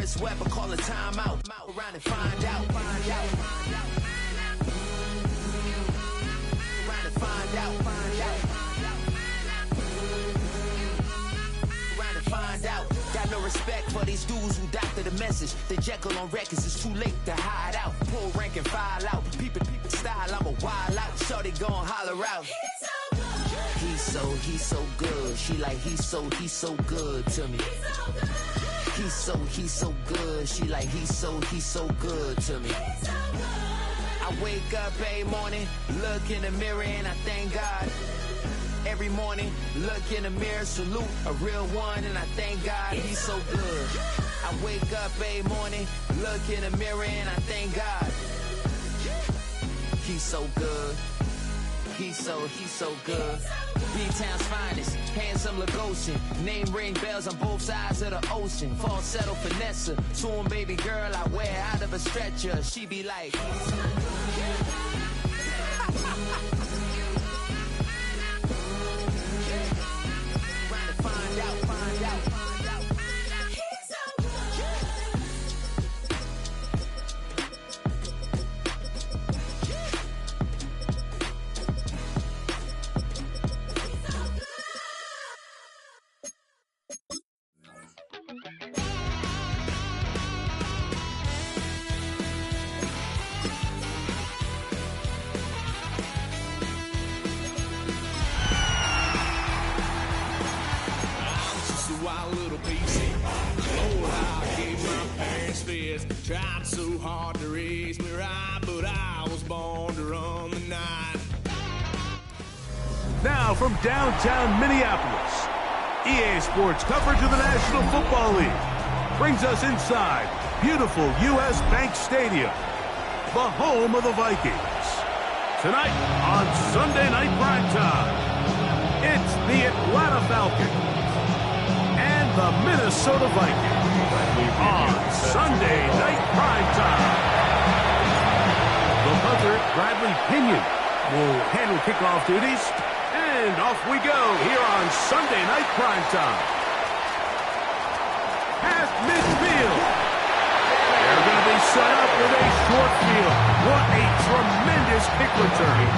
sweat, but call a timeout. Around and find out. Find out. Around and find out. Find out. Around and find out. Got no respect for these dudes who doctor the message. The Jekyll on records, it's too late to hide out. Pull rank and file out. People style, I'm a wild out. Shorty gon' holler out. He's so good. She like he's so good to me. He's so good. She like he's so good to me. I wake up every morning, look in the mirror and I thank God. Every morning, look in the mirror, salute a real one and I thank God he's so good. I wake up every morning, look in the mirror and I thank God. He's so good. He's so good. B-Town's finest, handsome Lagosian. Name ring bells on both sides of the ocean. Falsetto finesse, soon baby girl I wear out of a stretcher. She be like. Find out. Tried so hard to raise me right, but I was born to run the night. Now from downtown Minneapolis, EA Sports coverage of the National Football League brings us inside beautiful U.S. Bank Stadium, the home of the Vikings. Tonight on Sunday Night Primetime, it's the Atlanta Falcons and the Minnesota Vikings. On Sunday Night Primetime. The punter, Bradley Pinion, will handle kickoff duties. And off we go here on Sunday Night Primetime. Past midfield. They're going to be set up with a short field. What a tremendous kick return.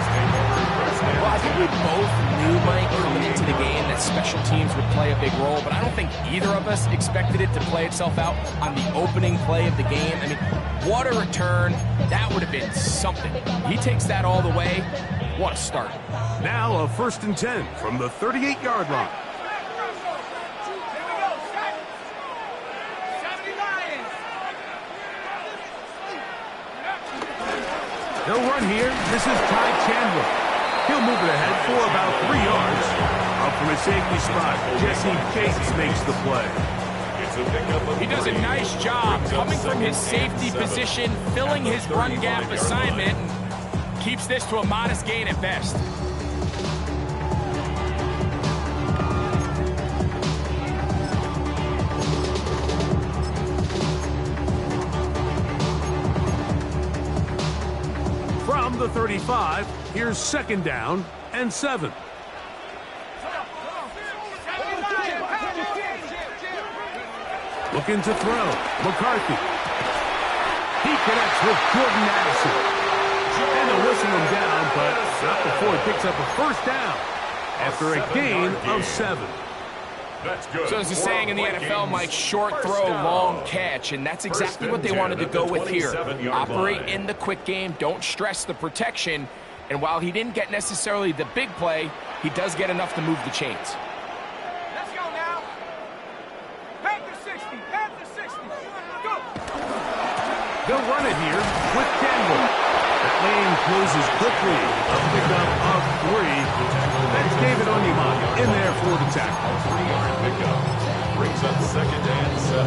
Well, I think we both knew, Mike, coming into the game that special teams would play a big role, but I don't think either of us expected it to play itself out on the opening play of the game. I mean, what a return. That would have been something. He takes that all the way. What a start. Now a 1st and 10 from the 38-yard line. They'll run here. This is Ty Chandler. He'll move it ahead for about 3 yards. Up from his safety spot, Jesse Bates makes the play. He does a nice job coming from his safety position, filling his run gap assignment, and keeps this to a modest gain at best. From the 35, here's 2nd down and 7. Looking to throw. McCarthy. He connects with Jordan Addison. And they'll whistle him down, but not before he picks up a 1st down after a gain of 7. So there's a saying in the NFL, Mike, short throw, long catch, and that's exactly what they wanted to go with here. Operate in the quick game, don't stress the protection, and while he didn't get necessarily the big play, he does get enough to move the chains. Let's go now. Panther 60, Panther 60, go! They'll run it here with Campbell. That lane closes quickly. A pickup of 3. That's David Onyemata in there for the tackle. 3-yard pickup. Brings up 2nd and 7.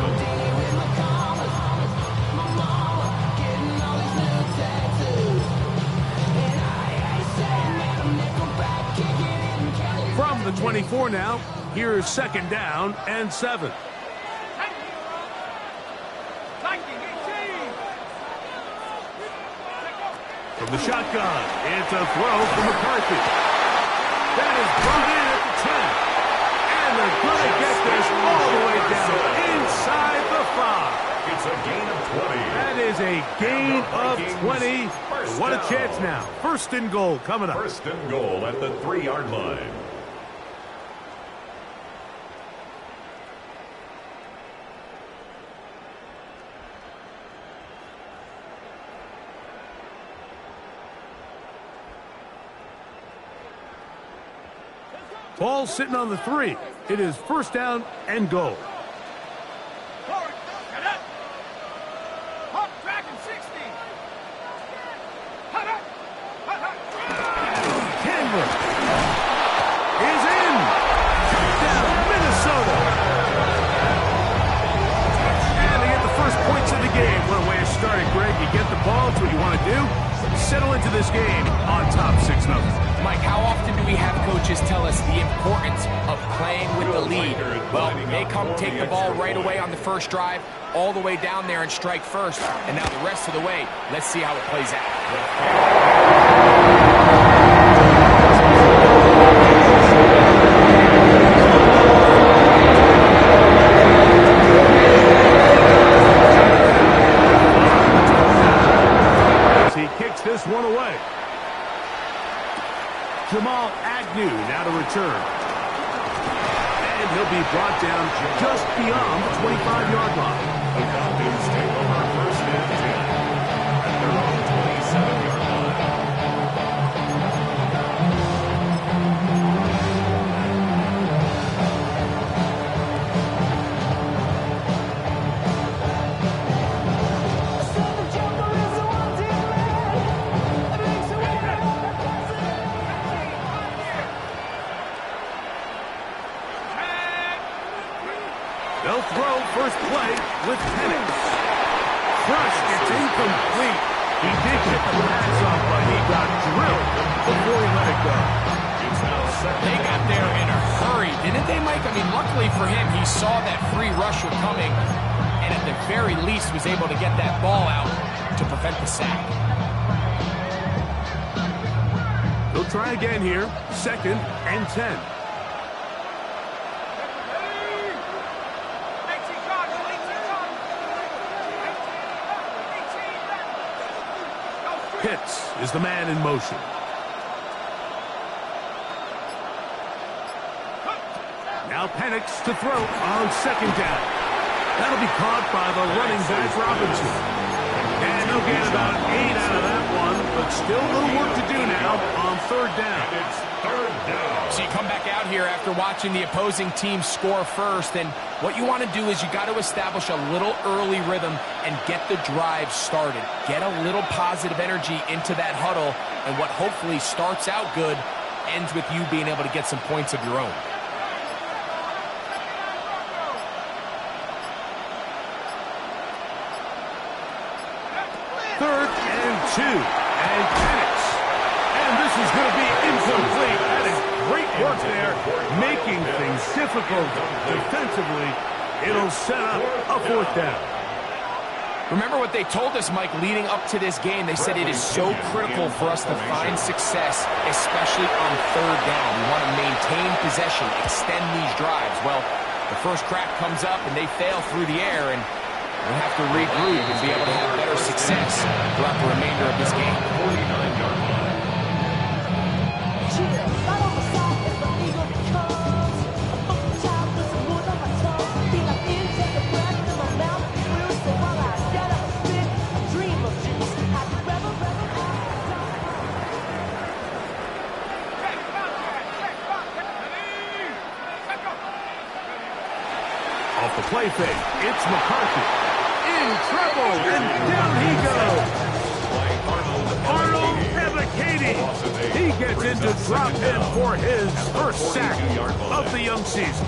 From the 24 now, here's 2nd down and 7. From the shotgun, it's a throw for McCarthy. That is brought in at the 10. And they're going to get this all the way down inside the 5. It's a gain of 20. That is a gain of 20. What a chance now. First and goal coming up. First and goal at the 3-yard line. Ball sitting on the 3. It is first down and goal. Forward. Get up. Hop, track, and 60. Hut, hut. Hut, hut. Chandler is in. Touchdown, Minnesota. And they get the first points of the game. What a way to start it, Greg. You get the ball. It's what you want to do. Settle into this game on top 6-0. Mike, how often do we have coaches tell us the importance of playing with the lead? Well, they come take the ball right away on the first drive, all the way down there and strike first. And now the rest of the way, let's see how it plays out. This one away. Jamal Agnew now to return. And he'll be brought down just beyond the 25-yard line. The Falcons take over first and 10 at their own 27-yard line. They'll throw first play with Penix. Crushed, it's incomplete. He did get the pass off, but he got drilled before he let it go. It's now second. They got there in a hurry, didn't they, Mike? I mean, luckily for him, he saw that free rusher coming, and at the very least was able to get that ball out to prevent the sack. They'll try again here, second and 10. Pitts is the man in motion. Now Penix to throw on second down. That'll be caught by the running back Robinson. And they'll get about 8 out of that one, but still a little work to do now on third down. It's third down. So you come back out here after watching the opposing team score first, and what you want to do is you got to establish a little early rhythm and get the drive started. Get a little positive energy into that huddle, and what hopefully starts out good ends with you being able to get some points of your own. Third and 2, and Penix. And this is going to be incomplete. That is great work there, making things difficult defensively. It'll set up a fourth down. Remember what they told us, Mike, leading up to this game. They said it is so critical for us to find success, especially on third down. We want to maintain possession, extend these drives. Well, the first crack comes up, and they fail through the air, and we'll have to regroup and be able to have better success throughout the remainder of this game. 49-yard line. Off the play fake, it's McCarthy. In trouble, and down he goes. Arnold Ebiketie. He gets into drop in for his first sack of the young season.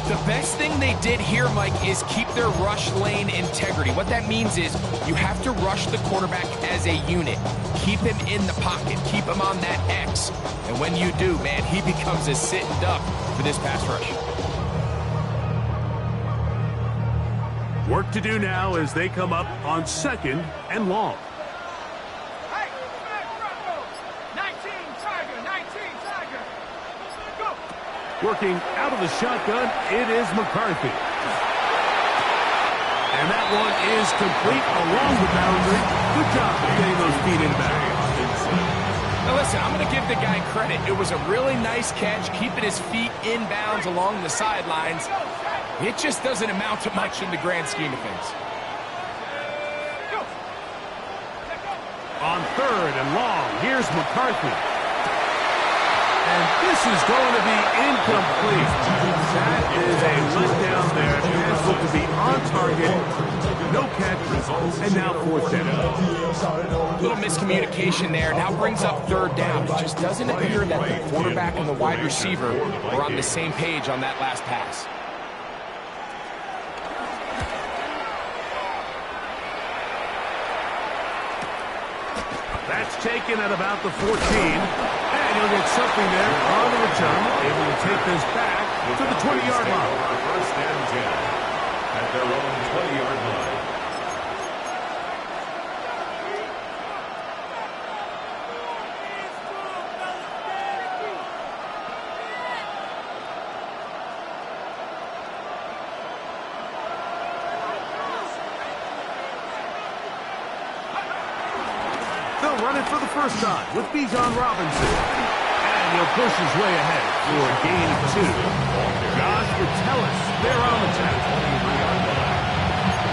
The best thing they did here, Mike, is keep their rush lane integrity. What that means is you have to rush the quarterback as a unit. Keep him in the pocket. Keep him on that X. And when you do, man, he becomes a sitting duck for this pass rush. Work to do now as they come up on second and long. Hey, Bronco. 19 Tiger. Go. Working out of the shotgun, it is McCarthy. And that one is complete along the boundary. Good job getting those feet in bounds. Now listen, I'm going to give the guy credit. It was a really nice catch, keeping his feet in bounds along the sidelines. It just doesn't amount to much in the grand scheme of things. On third and long, here's McCarthy. And this is going to be incomplete. That is a letdown there. Pass looked to be on target. No catch, and now fourth down. Little miscommunication there. Now brings up third down. It just doesn't appear that the quarterback and the wide receiver were on the same page on that last pass. That's taken at about the 14. And he'll get something there on the return. Able to take this back to the 20-yard line. First and 10 at their own 20-yard line. They'll run it for the first time with Bijan Robinson. And he'll push his way ahead for a gain of 2. Josh Vitellis, they're on the tackle.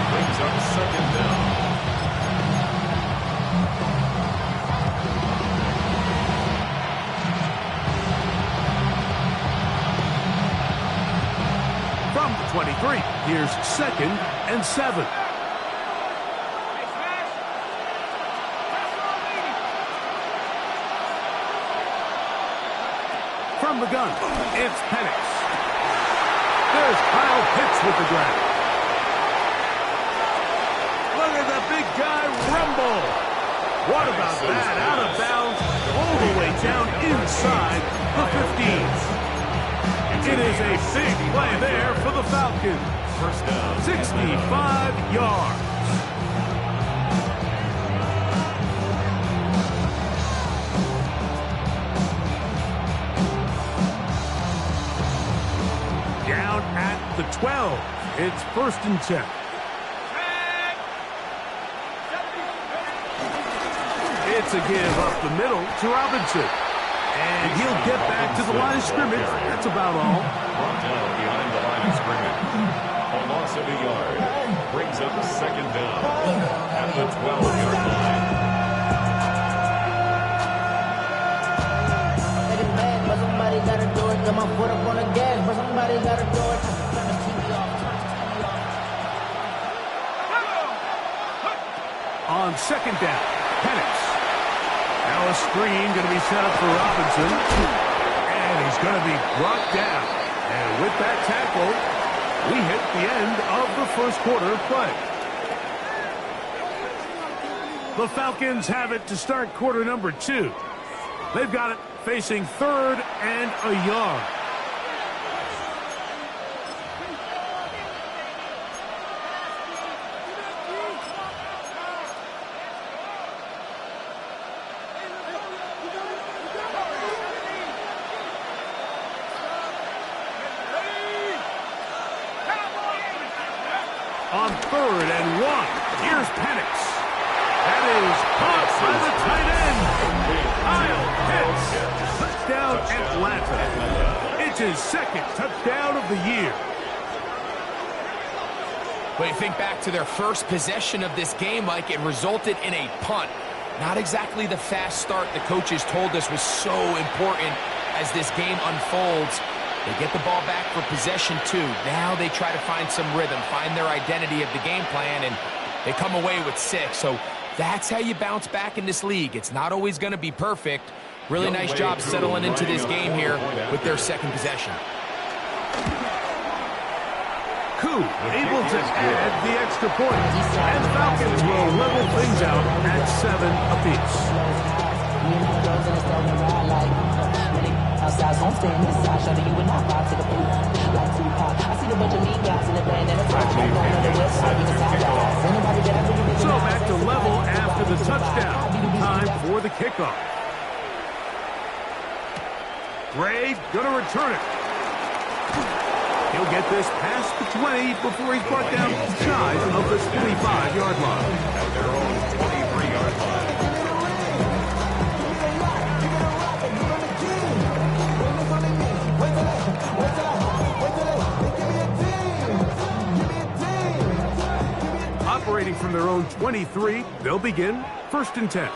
Brings up second down. From the 23, here's second and 7. From the gun, it's Penix. There's Kyle Pitts with the grab. Look at the big guy rumble. What about that? Out of bounds, all the way down inside the 15. It is a big play there for the Falcons. First down. 65 yards. Down at the 12. It's first and 10. It's a give up the middle to Robinson. And he'll get back to the line of scrimmage. That's about all. Brought down behind the line of scrimmage. A loss of a yard. Brings up second down at the 12-yard line. But somebody gotta do it. Got my foot up on the gas, but somebody gotta do it. On second down, Penix. Now a screen going to be set up for Robinson. And he's going to be brought down. And with that tackle, we hit the end of the first quarter of play. The Falcons have it to start quarter number 2. They've got it facing third and a yard. On third and 1, here's Penix. That is caught by the tight end. Kyle Pitts. Touchdown Atlanta. It's his second touchdown of the year. When you think back to their first possession of this game, Mike, it resulted in a punt. Not exactly the fast start the coaches told us was so important as this game unfolds. They get the ball back for possession 2. Now they try to find some rhythm, find their identity of the game plan, and they come away with 6. So that's how you bounce back in this league. It's not always going to be perfect. Really nice job settling into this game here with their second possession. Koo able to add the extra point. And the Falcons will level things out at 7 apiece. Outside, so I'm staying inside, showing you and I vibe to the pool. Like Tupac, I see the bunch of mean guys in the band and the front. I'm going to the west side, you can side guys. Anybody that I really So back to level after the touchdown. Time for the kickoff. Gray gonna return it. He'll get this past the 20 before he's brought down shy of the 25-yard line. At their own 23-yard line. Operating from their own 23, they'll begin 1st and 10.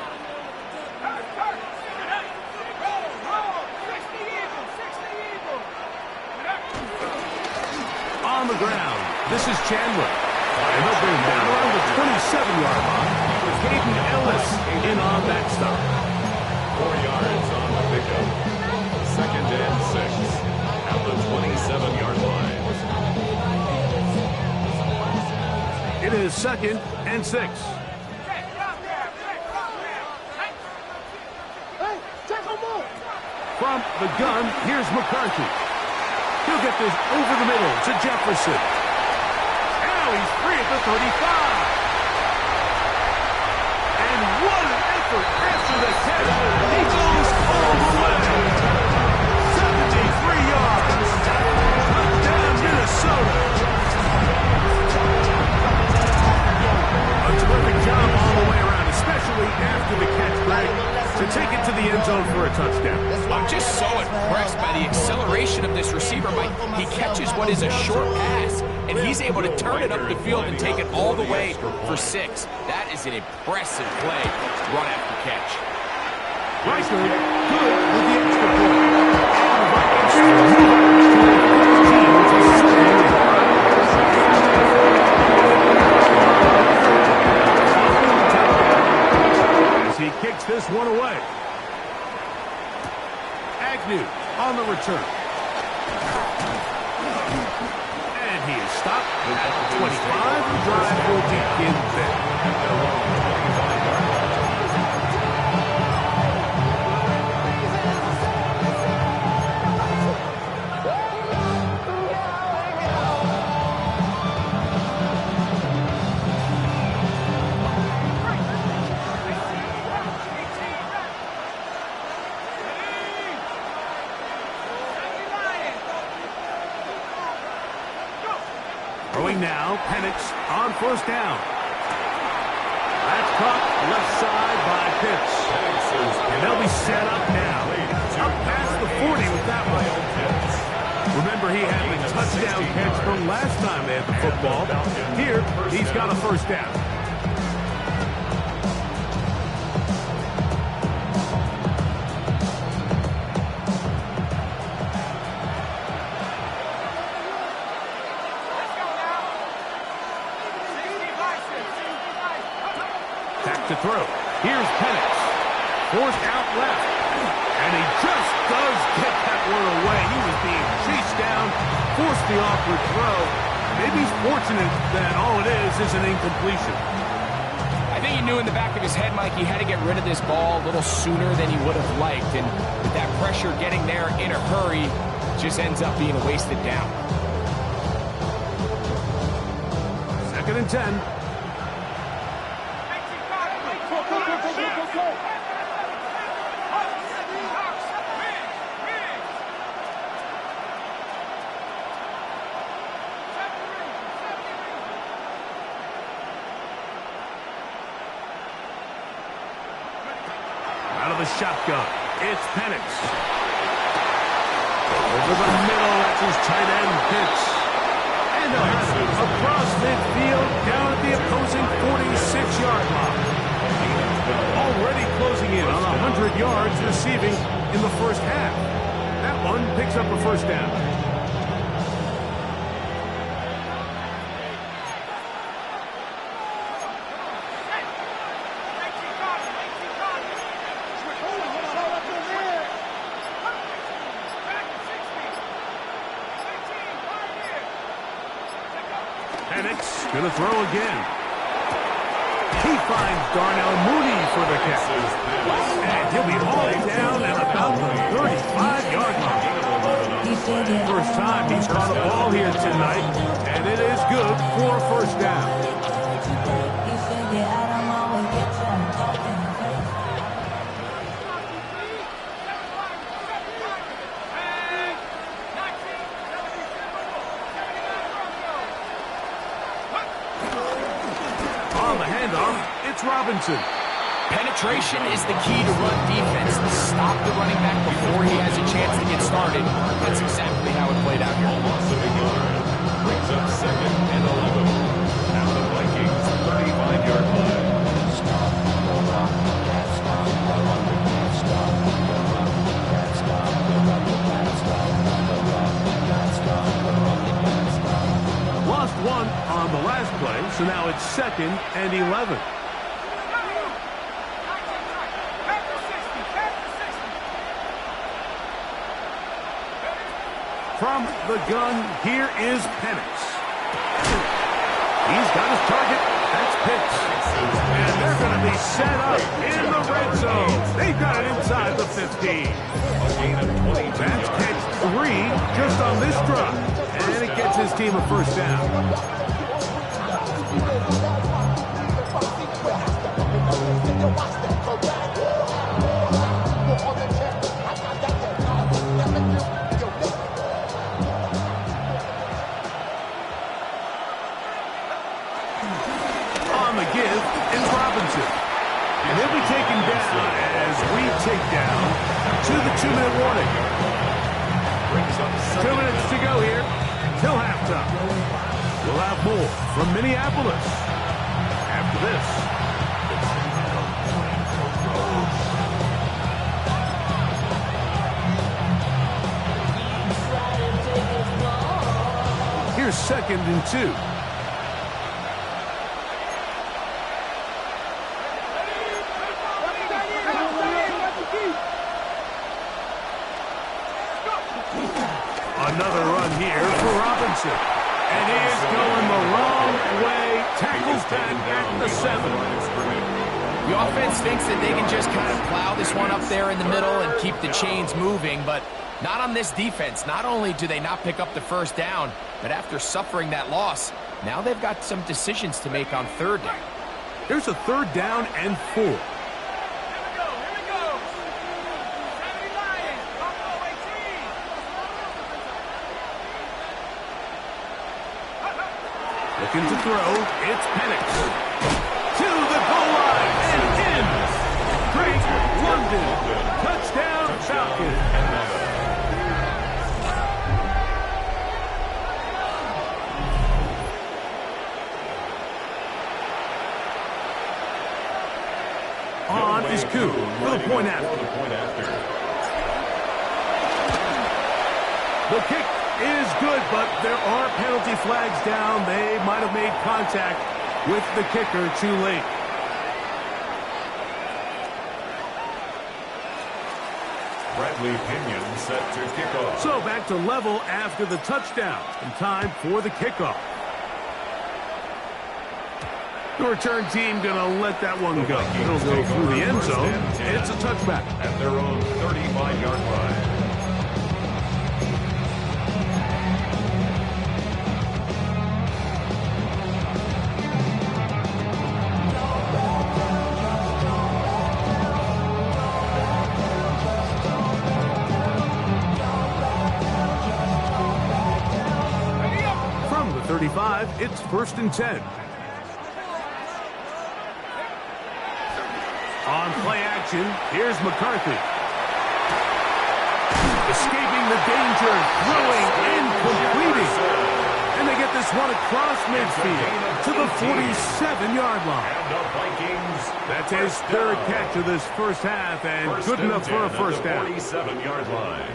On the ground, this is Chandler. And they'll bring him down around the 27-yard line. Caden Ellis in on that stop. 4 yards on the pickup. 2nd and 6 at the 27-yard line. It is 2nd and 6. From the gun, here's McCarthy. He'll get this over the middle to Jefferson. Now he's free at the 35. And what an effort after the catch. He goes all the way. 73 yards. Touchdown, Minnesota. A terrific job all the way around, especially after the catch, Greg, to take it to the end zone for a touchdown. I'm just so impressed by the acceleration of this receiver, Mike. He catches what is a short pass, and he's able to turn it up the field and take it all the way for 6. That is an impressive play, run after catch. Riker, good with the extra point. And the Vikings move on to 15 as he kicks this one away. Agnew on the return. And he is stopped at the 25. The drive will begin there. Throwing now, Penix on 1st down. That's caught left side by Pitts. And they'll be set up now. Up past the 40 with that one. Remember, he had the touchdown catch from last time they had the football. Here, he's got a 1st down. To throw. Here's Penix. Forced out left. And he just does get that one away. He was being chased down, forced the awkward throw. Maybe he's fortunate that all it is an incompletion. I think he knew in the back of his head, Mike, he had to get rid of this ball a little sooner than he would have liked. And with that pressure getting there in a hurry, just ends up being a wasted down. 2nd and 10. Out of the shotgun, it's Penix. Over the middle, that's his tight end, Pitts. And they'll have it across midfield, down at the opposing 46-yard line. Already closing in on 100 yards receiving in the 1st half. That one picks up a 1st down. Penix going to throw again. He finds Darnell Mooney for the catch. And he'll be hauled down at about the 35-yard line. First time he's caught a ball here tonight, and it is good for a 1st down. the handoff. It's Robinson. Penetration is the key to run defense. Stop the running back before he has a chance to get started. That's exactly how it played out here. Loss of a yard. Brings up 2nd and 11. At the Vikings 35-yard line. Lost 1 on the last play, so now it's 2nd and 11. From the gun, here is Penix. He's got his target. That's Pitts. And they're going to be set up in the red zone. They've got it inside the 15. That's catch 3 just on this drive. And it gets his team a first down. On the give is Robinson. And he'll be taken down as we take down to the 2-minute warning. 2 minutes to go here till halftime. We'll have more from Minneapolis after this. Here's 2nd and 2. Another run here for Robinson. And he is going the wrong way. Tackles back at the 7. The offense thinks that they can just kind of plow this one up there in the middle and keep the chains moving, but not on this defense. Not only do they not pick up the first down, but after suffering that loss, now they've got some decisions to make on 3rd down. Here's a 3rd down and 4. Looking to throw, it's Penix. To the goal line and in. Drake London. Touchdown, Falcons. On is Koo for the point after. The kick is good, but there are penalty flags down. They might have made contact with the kicker too late. Bradley Pinion set to kick off. So back to level after the touchdown. And time for the kickoff. The return team going to let that one go. It'll go through the end zone. It's a touchback. At their own 35-yard line. From the 35, it's 1st and 10. On play action, here's McCarthy. Escaping the danger, throwing and completing. And they get this one across midfield to the 47-yard line. That's his 3rd catch of this first half, and good enough for a first down. 47-yard line.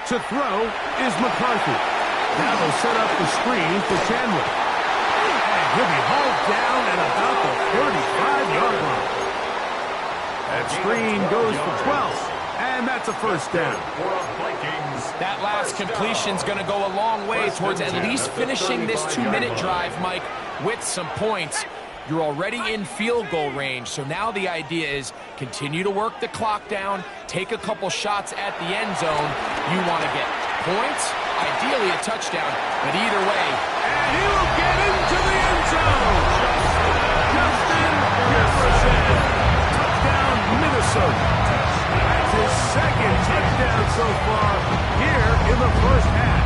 To throw is McCarthy. Now they'll set up the screen for Chandler. And he'll be hauled down at about the 35-yard line. That screen goes for 12, and that's a first down. That last completion's going to go a long way towards at least finishing this 2-minute drive, Mike, with some points. You're already in field goal range, so now the idea is continue to work the clock down, take a couple shots at the end zone. You want to get points, ideally a touchdown, but either way. And he will get into the end zone. Justin Jefferson. Touchdown, Minnesota. That's his 2nd touchdown so far here in the first half.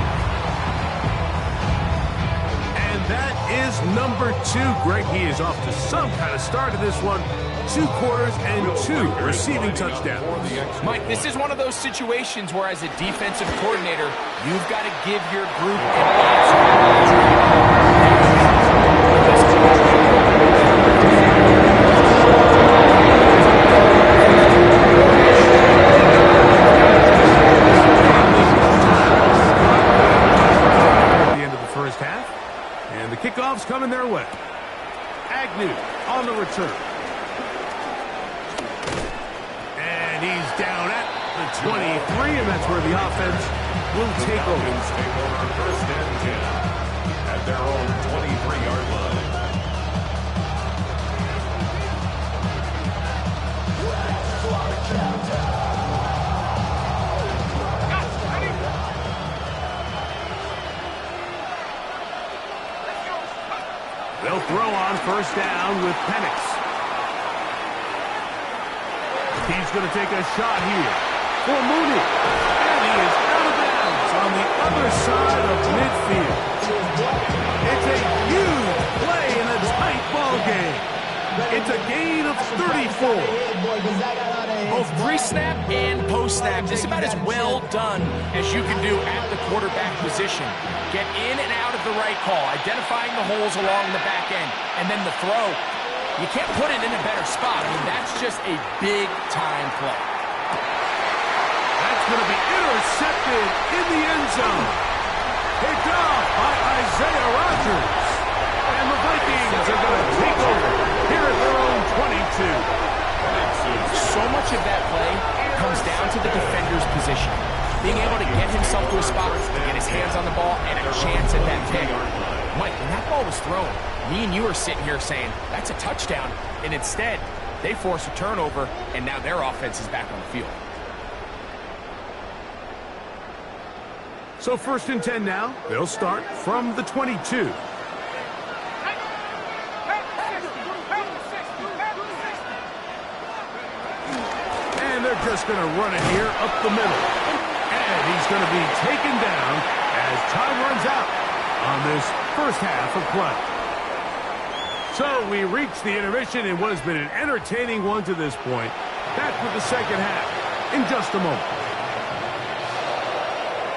is number 2. Greg, he is off to some kind of start in this one. 2 quarters and 2 receiving touchdowns. Mike, this is one of those situations where as a defensive coordinator, you've got to give your group an answer. Kickoff's coming their way. Agnew on the return. And he's down at the 23, and that's where the offense will take over. First and 10 at their own 23-yard line. They'll throw on first down with Penix. He's going to take a shot here for Mooney. And he is out of bounds on the other side of midfield. It's a huge play in a tight ball game. It's a gain of 34. Both pre-snap and post-snap, this is about as well done as you can do at the quarterback position. Get in and out of the right call, identifying the holes along the back end, and then the throw. You can't put it in a better spot. I mean, that's just a big-time play. That's going to be intercepted in the end zone. Picked off by Isaiah Rodgers. And the Vikings are going to take over here at their own 22. So much of that play comes down to the defender's position. Being able to get himself to a spot, get his hands on the ball, and a chance at that pick. Mike, when that ball was thrown, me and you are sitting here saying, that's a touchdown. And instead, they force a turnover, and now their offense is back on the field. So 1st and 10 now. They'll start from the 22. And they're just going to run it here up the middle. And he's going to be taken down as time runs out on this first half of play. So we reach the intermission in what has been an entertaining one to this point. Back with the second half in just a moment.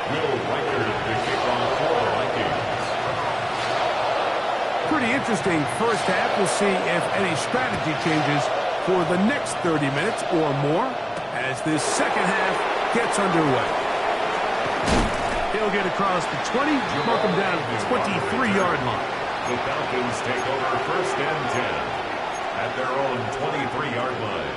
Will Reichard the kickoff for the Vikings. Pretty interesting first half. We'll see if any strategy changes for the next 30 minutes or more as this second half gets underway. He'll get across the 20, mark him down at the 23-yard line. The Falcons take over 1st and 10 at their own 23-yard line.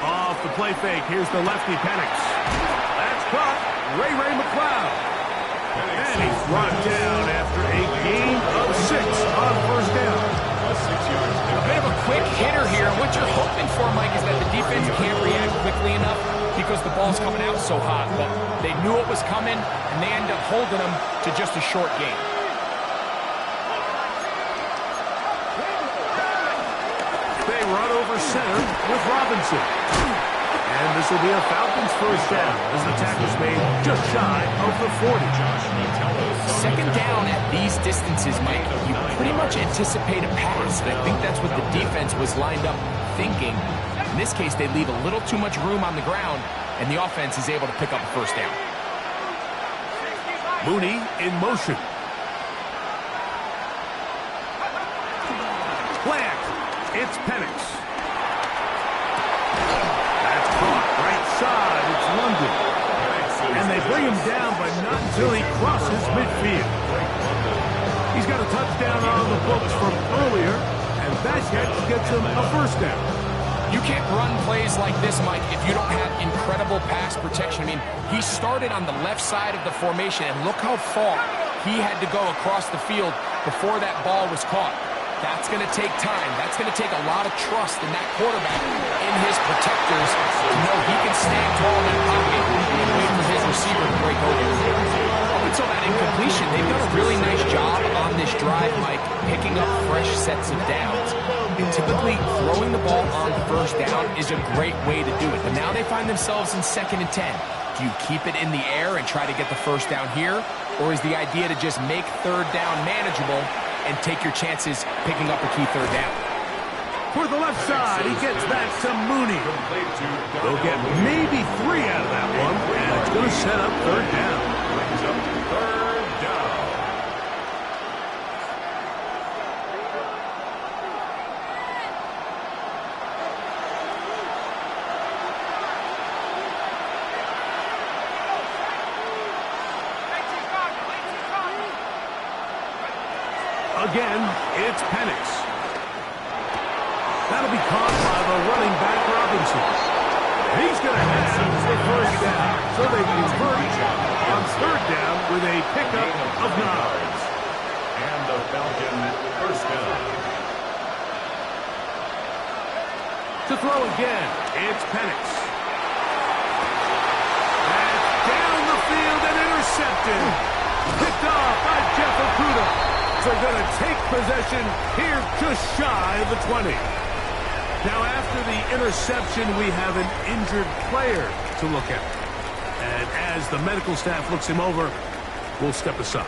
Off the play fake, here's the lefty Penix. That's caught, Ray McLeod. And he's brought down after a gain of 6 on first down. A bit of a quick hitter here. What you're hoping for, Mike, is that the defense can't react quickly enough because the ball's coming out so hot. But they knew it was coming, and they end up holding them to just a short gain. They run over center with Robinson. And this will be a Falcons first down as the tackle's made just shy of the 40. Second down at these distances, Mike, you pretty much anticipate a pass. And I think that's what the defense was lined up thinking. In this case, they leave a little too much room on the ground, and the offense is able to pick up a first down. Mooney in motion. Plant. It's Penix. That's caught right side. It's London. And they bring him down, but not until he crosses midfield. He's got a touchdown on the books from earlier, and that catch gets him a first down. You can't run plays like this, Mike, if you don't have incredible pass protection. I mean, he started on the left side of the formation, and look how far he had to go across the field before that ball was caught. That's going to take time. That's going to take a lot of trust in that quarterback, in his protectors, to know he can stand tall in that pocket and wait for his receiver to break over. cancel that incompletion. They've done a really nice job on this drive, Mike, picking up fresh sets of downs. Typically, throwing the ball on first down is a great way to do it. But now they find themselves in 2nd and 10. Do you keep it in the air and try to get the first down here? Or is the idea to just make 3rd down manageable and take your chances picking up a key 3rd down? For the left side, he gets back to Mooney. They'll get maybe 3 out of that one, and it's going to set up 3rd down. Brings up 3rd down. Again, it's Penix. That'll be caught by the running back Robinson. And he's going to have the first down. So they convert on 3rd down with a pickup of 9. And the Falcon first down. To throw again, it's Penix. That's down the field and intercepted. Picked off by Jeff Okudah. They're going to take possession here just shy of the 20. Now, after the interception, we have an injured player to look at. And as the medical staff looks him over, we'll step aside.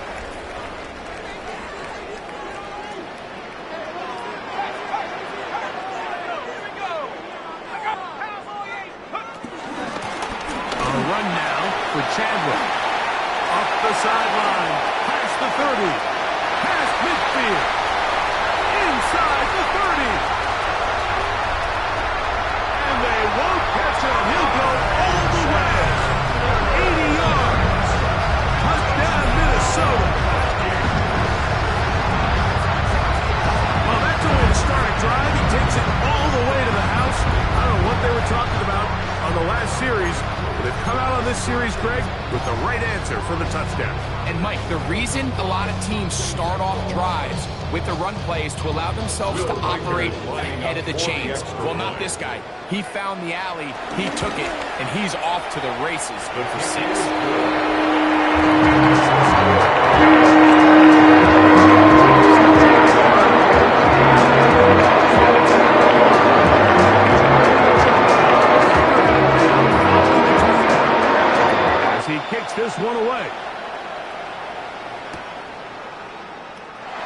A run now for Chandler. Up the sideline, past the 30. Past midfield. Inside the 30. And they won't catch him. He'll go all the way. 80 yards. Touchdown, Minnesota. Well, that's a way to start a drive. He takes it all the way to the house. I don't know what they were talking about on the last series. They've come out on this series, Greg, with the right answer for the touchdown. And, Mike, the reason a lot of teams start off drives with the run play is to allow themselves to operate ahead of the chains. Well, not this guy. He found the alley, he took it, and he's off to the races. Good for 6. This one away.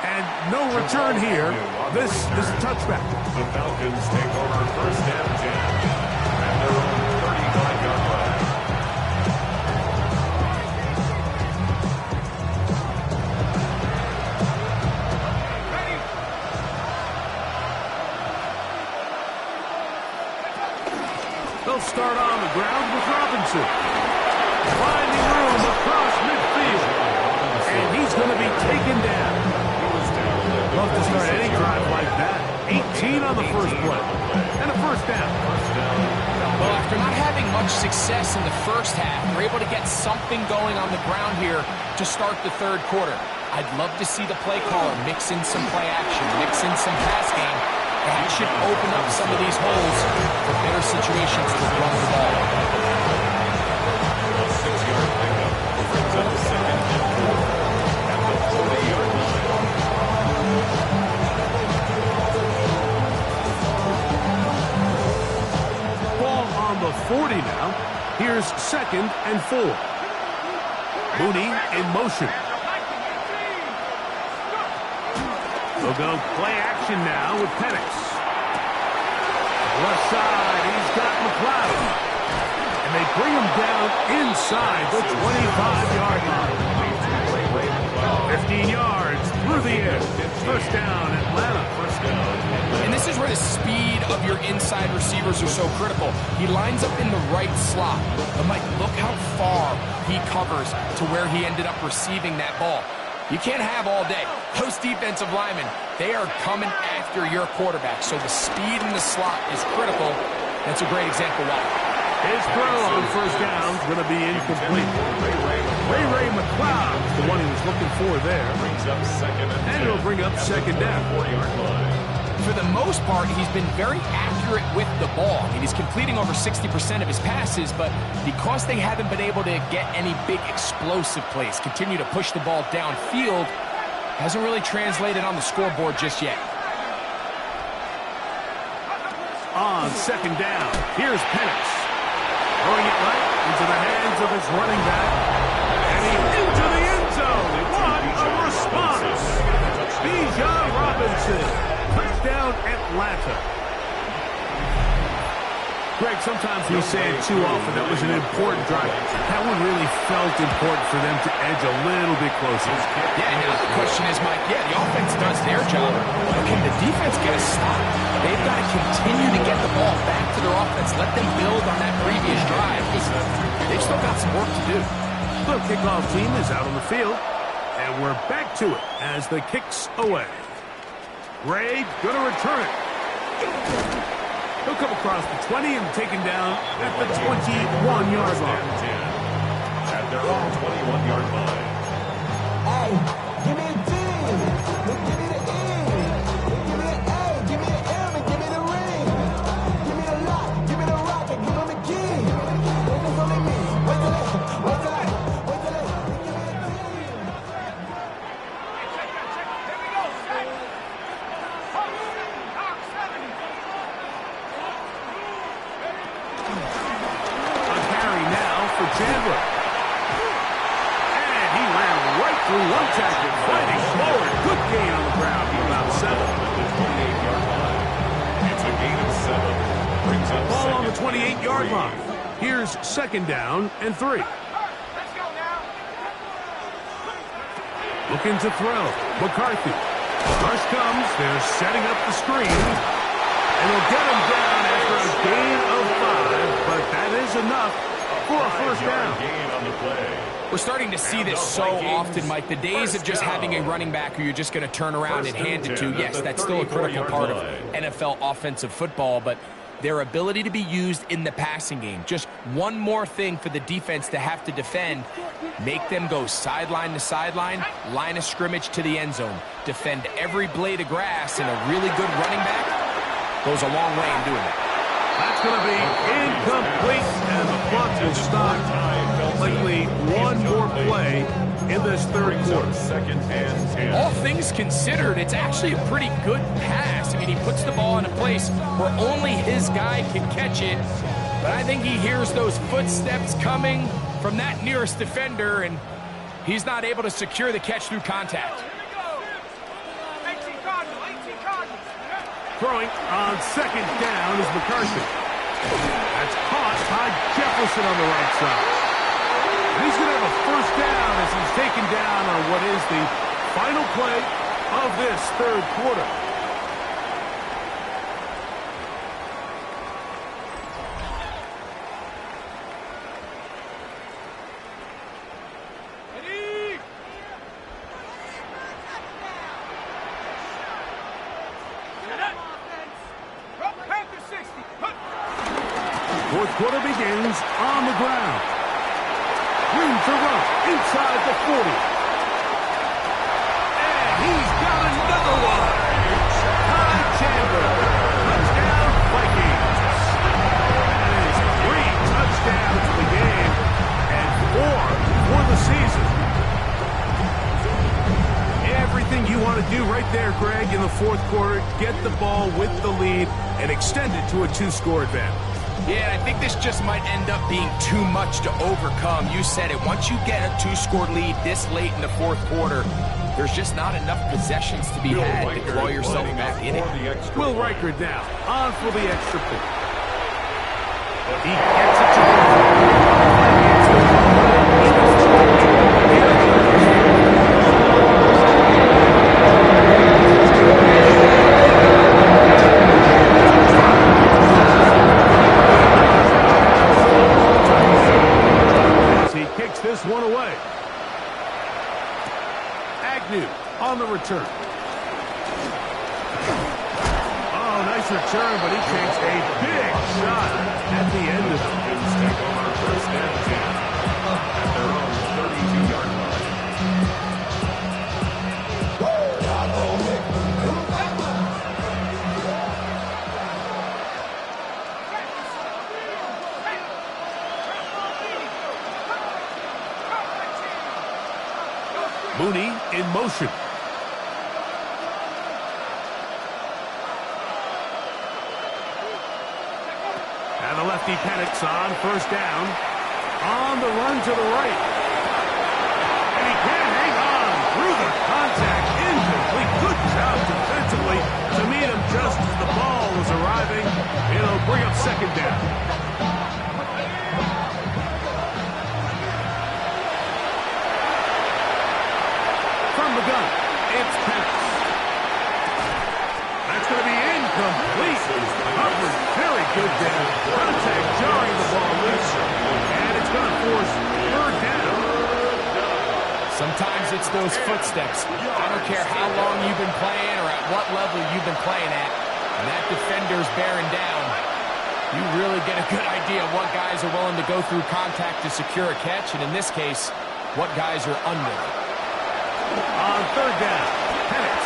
And no return here. This is a touchback. The Falcons take over first and 10 at their own 35-yard line. They'll start on the ground with Robinson. Finding room across midfield. And he's going to be taken down. Love to start any drive like that. 18 on the first play. And a first down. Well, after not having much success in the first half, we're able to get something going on the ground here to start the 3rd quarter. I'd love to see the play caller mix in some play action, mix in some pass game. That should open up some of these holes for better situations to run the ball. 6-yard pickup brings up 2nd and 4 at the 40-yard line. Ball on the 40 now. Here's 2nd and 4. Mooney in motion. They'll go play action now with Penix. Left side, he's got McLeod. And they bring him down inside the 25-yard line. 15 yards through the air. First down, Atlanta. First down. And this is where the speed of your inside receivers are so critical. He lines up in the right slot. But Mike, look how far he covers to where he ended up receiving that ball. You can't have all day. Those defensive linemen, they are coming after your quarterback. So the speed in the slot is critical. That's a great example why. His throw on first down is going to be incomplete. Ray McLeod is the one he was looking for there. Brings up 2nd and 10. And it'll bring up 2nd down. 40-yard line. for the most part, he's been very accurate with the ball. I mean, he's completing over 60% of his passes, but because they haven't been able to get any big explosive plays, continue to push the ball downfield, hasn't really translated on the scoreboard just yet. On second down, here's Penix. Throwing it right into the hands of his running back. And he's into the end zone. What a response! Bijan Robinson. Touchdown, Atlanta. Greg, sometimes we say it too often. That was an important drive. That one really felt important for them to edge a little bit closer. Yeah, now the question is, Mike, yeah, the offense does their job, but can the defense get a stop? They've got to continue to get the ball back to their offense. Let them build on that previous drive. They've still got some work to do. The kickoff team is out on the field, and we're back to it as the kick's away. Ray going to return it. He'll come across the 20 and taken down at the 21-yard line. At their own 21-yard line. Hey, give me a D. Give me the E. Give me an A. Give me an M. And give me the ring. Give me the lock. Give me the rock. And give him the key. Then it's only me. Wait till it. Wait till it. Wait till it. Give me a D. Here we go, set. Hawk 70. A carry now for Chandler. And he ran right through one tackle, fighting forward. Good gain on the ground for about 7. The 28-yard line. It's a gain of 7. Brings up Ball on the second. 28-yard line. Here's second down and 3. Let's go now. Looking to throw. McCarthy. Rush comes. They're setting up the screen. And they'll get him down after a gain of 5. But that is enough for a first down. Gain on the play. We're starting to see this so often, Mike. The days of just having a running back who you're just going to turn around and hand it to, yes, that's still a critical part of NFL offensive football, but their ability to be used in the passing game, just one more thing for the defense to have to defend, make them go sideline to sideline, line of scrimmage to the end zone, defend every blade of grass, and a really good running back goes a long way in doing that. That's going to be incomplete, and the clock will stop. Likely one more play in this third quarter. Second and 10. All things considered, it's actually a pretty good pass. I mean, he puts the ball in a place where only his guy can catch it, but I think he hears those footsteps coming from that nearest defender, and he's not able to secure the catch through contact. 18 Cardinals, 18 Cardinals. Throwing on second down is McCarthy. That's caught by Jefferson on the right side. And he's going to have a first down as he's taken down on what is the final play of this third quarter. Ready? Set up. Panther 60. Fourth quarter begins on the ground. Room to run inside the 40. And he's got another one. Ty Chandler. Touchdown, Vikings. That is 3 touchdowns in the game and 4 for the season. Everything you want to do right there, Greg, in the fourth quarter, get the ball with the lead and extend it to a 2-score advantage. Yeah, I think this just might end up being too much to overcome. You said it. Once you get a 2-score lead this late in the fourth quarter, there's just not enough possessions to be had to claw yourself back in it. Will Riker now on for the extra point. He gets it to the this one away. Agnew on the return. Oh, nice return, but he takes a big shot at the end of it. First and 10 at their own 32-yard line. motion. And the lefty Penix on first down. On the run to the right. And he can't hang on through the contact. Incomplete. Good job defensively to meet him just as the ball was arriving. It'll bring up second down. From the gun, it's Penix. That's going to be incomplete. Covered very good there. Contact jarring the ball loose. And it's going to force third down. Sometimes it's those footsteps. I don't care how long you've been playing or at what level you've been playing at. And that defender's bearing down. You really get a good idea of what guys are willing to go through contact to secure a catch. And in this case, what guys are unwilling. On third down, Penix.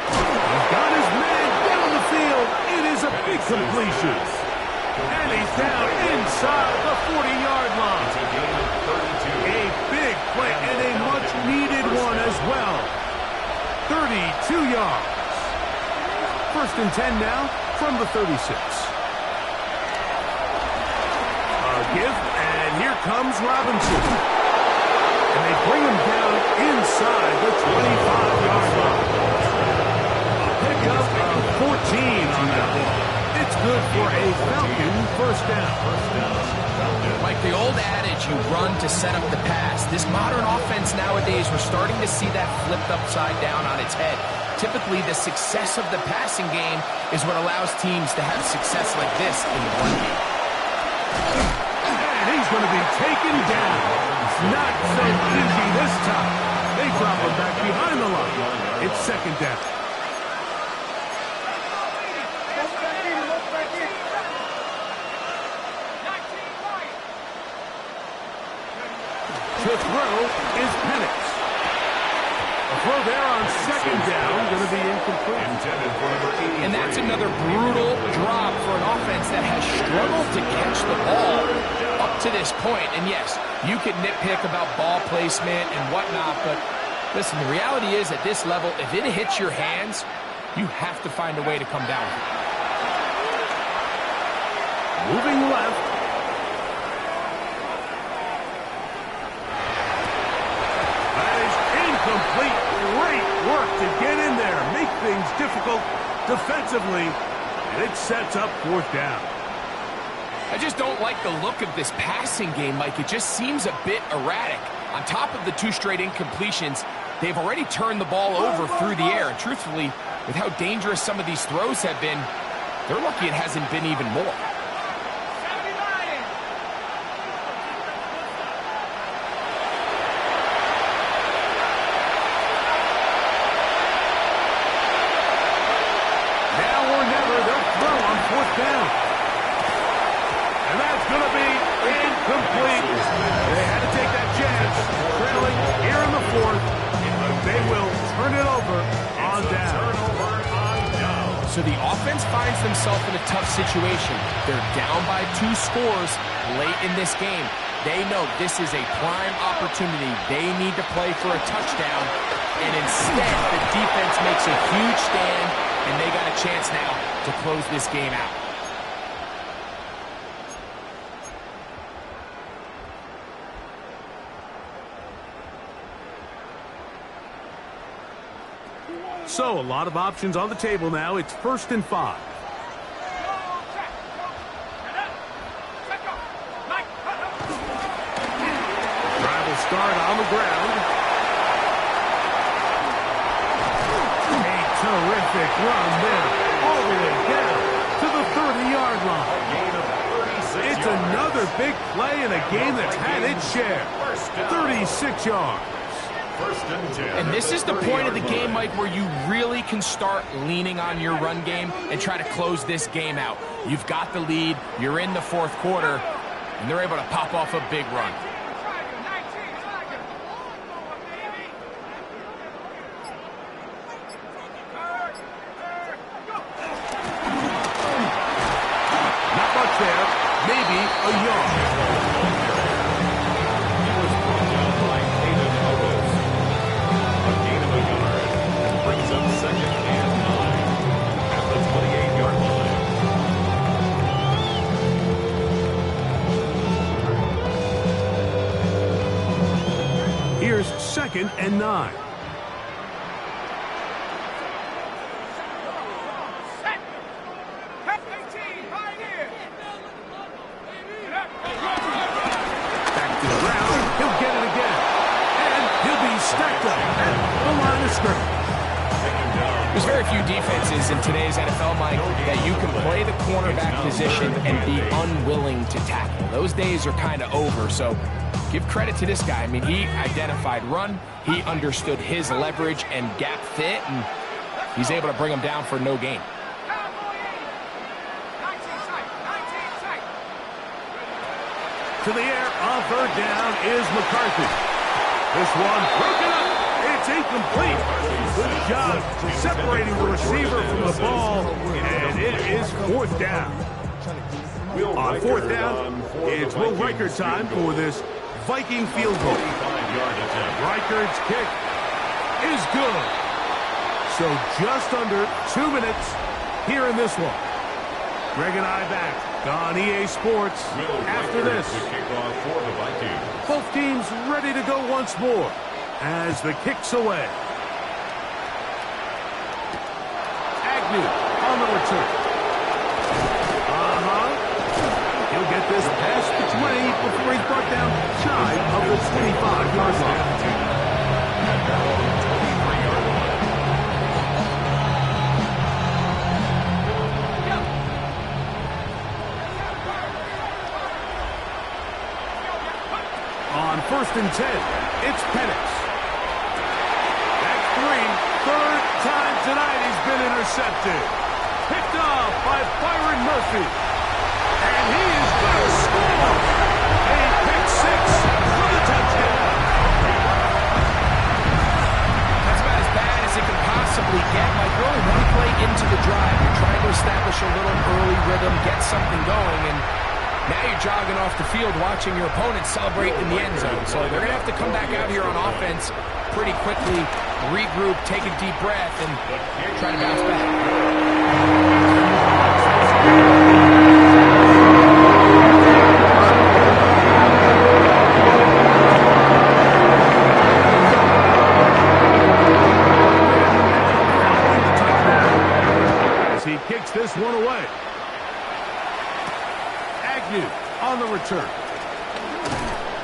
He's got his man down the field. It is a big completion. And he's down inside the 40-yard line. A big play and a much-needed one as well. 32 yards. First and 10 now from the 36. A give, and here comes Robinson. And they bring him down inside the 25-yard line. A pickup of 14 on that one. It's good for a Falcon first down. Like the old adage, you run to set up the pass. This modern offense nowadays, we're starting to see that flipped upside down on its head. Typically, the success of the passing game is what allows teams to have success like this in the run game. And he's going to be taken down. Not so easy this time. They drop him back behind the line. It's second down. To throw is Penix. A throw there on second down, going to be incomplete. And that's another brutal drop for an offense that has struggled to catch the ball up to this point. And yes, you can nitpick about ball placement and whatnot, but listen, the reality is at this level, if it hits your hands, you have to find a way to come down. Moving left. Complete. Great work to get in there, make things difficult defensively, and it sets up fourth down. I just don't like the look of this passing game, Mike. It just seems a bit erratic. On top of the 2 straight incompletions, they've already turned the ball over through the air, and truthfully, with how dangerous some of these throws have been, they're lucky it hasn't been even more. Down. And that's going to be incomplete. They had to take that chance. Trailing here in the fourth. They will turn it over on down. So the offense finds themselves in a tough situation. They're down by 2 scores late in this game. They know this is a prime opportunity. They need to play for a touchdown. And instead, the defense makes a huge stand, and they got a chance now to close this game out. So, a lot of options on the table now. It's 1st and 5. Drive will start on the ground. A terrific run there. All the way down to the 30-yard line. It's another big play in a game that's had its share. 36 yards. And this is the point of the game, Mike, where you really can start leaning on your run game and try to close this game out. You've got the lead, you're in the fourth quarter, and they're able to pop off a big run. Not much there, maybe a yard. 2nd and 9. Set. Cut 18, right here. Back to the ground. He'll get it again. And he'll be stacked up at the line of scrimmage. There's very few defenses in today's NFL, Mike, that you can play the cornerback position and be unwilling to tackle. Those days are kind of over, so give credit to this guy. I mean, he identified run, he understood his leverage and gap fit, and he's able to bring him down for no gain. To the air on 3rd down is McCarthy. This one broken up. It's incomplete. Good job separating the receiver from the ball, and it is 4th down. On 4th down, it's Will Riker time for this Viking field goal. Riker's kick is good. So just under 2 minutes here in this one. Greg and I back on EA Sports after this. Both teams ready to go once more as the kick's away. Agnew on the return. He'll get this past the 20 before he's brought down shy of the 25-yard line. On 1st and 10, it's Penix. That's 3. 3rd time tonight he's been intercepted. Picked off by Byron Murphy. And he is going to score. A pick 6 for the touchdown. That's about as bad as it can possibly get. Like, really, one play into the drive, you're trying to establish a little early rhythm, get something going, and now you're jogging off the field watching your opponent celebrate in the end zone. So they're going to have to come back out here on offense pretty quickly, regroup, take a deep breath, and try to bounce back. As he kicks this one away. On the return.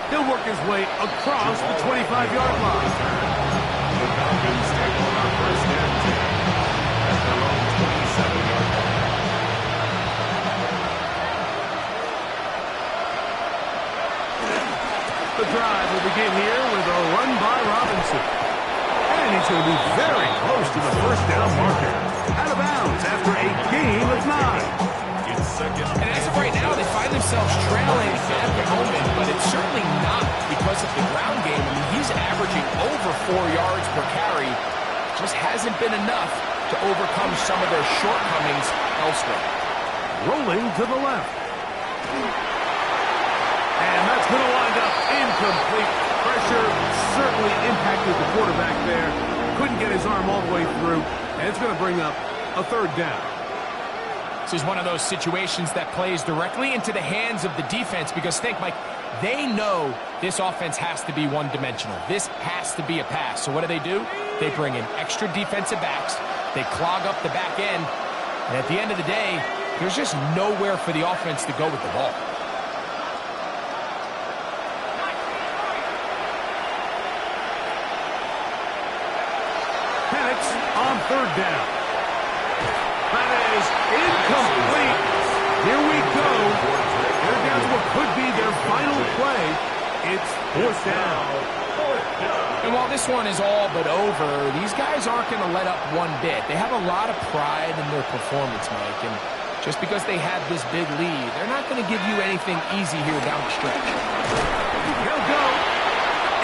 He'll work his way across the 25-yard line. The Falcons take over 1st and 10 at their own 27-yard line. The drive will begin here with a run by Robinson. And he's going to be very close to the 1st down marker. Out of bounds after a gain of 9. And as of right now, they find themselves trailing at the moment, but it's certainly not because of the ground game. I mean, he's averaging over 4 yards per carry. Just hasn't been enough to overcome some of their shortcomings elsewhere. Rolling to the left. And that's going to wind up incomplete. Pressure certainly impacted the quarterback there. Couldn't get his arm all the way through, and it's going to bring up a 3rd down. This is one of those situations that plays directly into the hands of the defense because, think, Mike, they know this offense has to be one-dimensional. This has to be a pass. So what do? They bring in extra defensive backs. They clog up the back end. And at the end of the day, there's just nowhere for the offense to go with the ball. Penix on 3rd down. That is incomplete. Here we go. They're down to what could be their final play. It's 4th down. And while this one is all but over, these guys aren't going to let up one bit. They have a lot of pride in their performance, Mike. And just because they have this big lead, they're not going to give you anything easy here down the stretch. He'll go.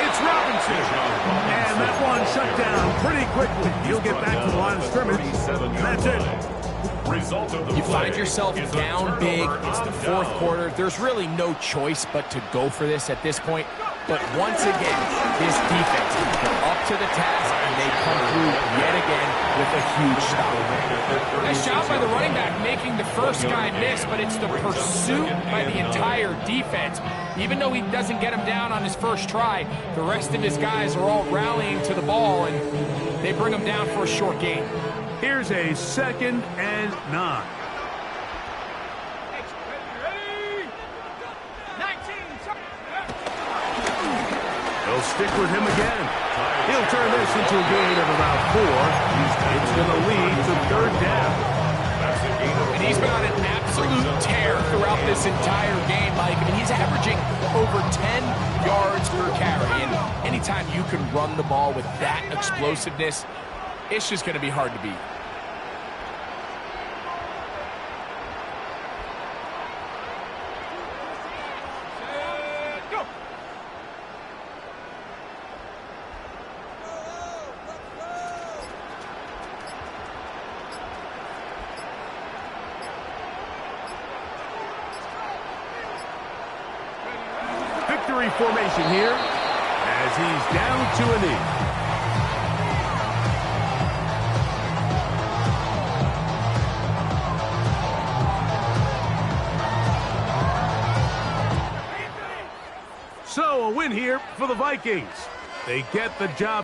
It's Robinson. And that one shut down pretty quickly. He'll get back to the line of scrimmage. That's it. You find yourself down big. It's the 4th quarter. There's really no choice but to go for this at this point. But once again, this defense, they're up to the task, and they come through yet again with a huge stop. Nice job by the running back making the first guy miss, but it's the pursuit by the entire defense. Even though he doesn't get him down on his first try, the rest of his guys are all rallying to the ball, and they bring him down for a short gain. Here's a 2nd and 9. They'll stick with him again. He'll turn this into a gain of about 4. It's going to lead to 3rd down. And he's been on an absolute tear throughout this entire game, Mike. I mean, he's averaging over 10 yards per carry. And anytime you can run the ball with that explosiveness, it's just going to be hard to beat. Victory formation here as he's down to a knee. So a win here for the Vikings. They get the job